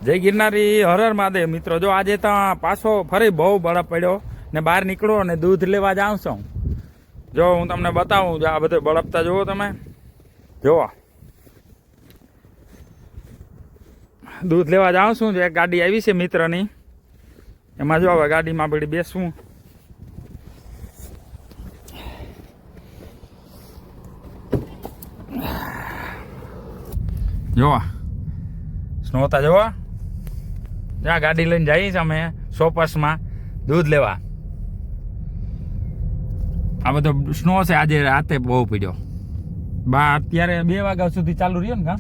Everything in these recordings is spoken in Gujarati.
જય ગિરનારી, હર હર મહાદેવ. મિત્રો જો આજે તો પાછો ફરી બહુ બરફ પડ્યો ને બહાર નીકળો અને દૂધ લેવા જાઉં છું. જો હું તમને બતાવું, જો આ બધો બરફતા જુઓ તમે, જુઓ દૂધ લેવા જાઉં છું. એક ગાડી આવી છે મિત્રની, એમાં જો હવે ગાડીમાં આપણે બેસવું. જોવા સ્નોતા જોવા, જ્યાં ગાડી લઈને જઈએ છીએ અમે શોપર્સમાં દૂધ લેવા. આ બધો સ્નો છે, આજે રાતે બહુ પીડ્યો. અત્યારે 2 વાગ્યા સુધી ચાલુ રહ્યો ને, કા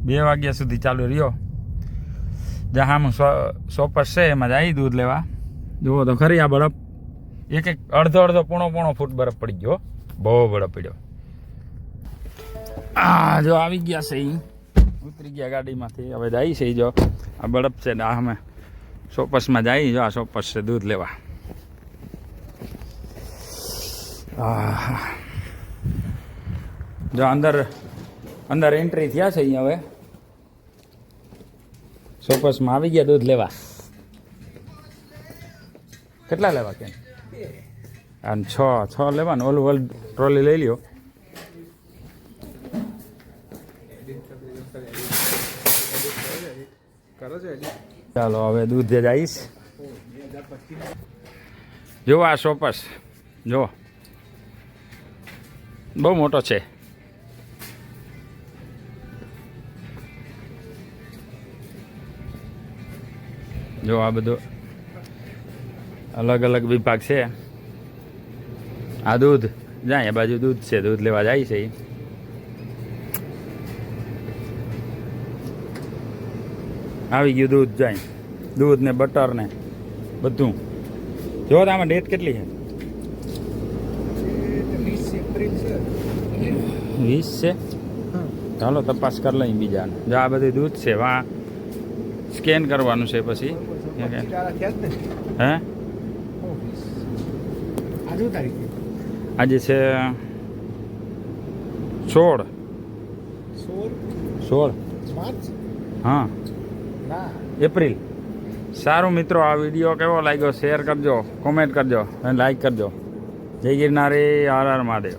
2 વાગ્યા સુધી ચાલુ રહ્યો. જ્યાં શોપર્સ છે એમાં જઈ દૂધ લેવા. જુઓ તો ખરી આ બરફ, એક અડધો પોણો ફૂટ બરફ પડી ગયો, બહુ બરફ પડ્યો. જો આવી ગયા છે, ઉતરી ગયા ગાડીમાંથી. હવે જાય છે જો આ બરફ છે, આ અમે શોપર્સમાં જઈએ. જો આ શોપર્સ છે દૂધ લેવા. જો અંદર એન્ટ્રી થયા છે અહીંયા. હવે શોપર્સમાં આવી ગયા દૂધ લેવા. કેટલા લેવા કે? અને 6 લેવાનું. ઓલ ટ્રોલી લઈ લ્યો. ચાલો હવે દૂધ જઈશ. જો આ શોપર્સ જો બહુ મોટો છે. જો આ બધો અલગ અલગ વિભાગ છે. આ દૂધ જાય, આ બાજુ દૂધ છે, દૂધ લેવા જાય છે. આવી ગયું દૂધ, જાય દૂધ ને બટર ને બધું. જો આમાં ડેટ કેટલી છે? 20 છે. ચાલો તપાસ કરી લઈ બીજાને. જો આ બધું દૂધ છે, વા સ્કેન કરવાનું છે પછી. હે આજે છે 16 હા એપ્રિલ. સારું મિત્રો, આ વિડીયો કેવો લાગ્યો શેર કરજો, કોમેન્ટ કરજો અને લાઈક કરજો. જય ગિરનારી, હર હર મહાદેવ.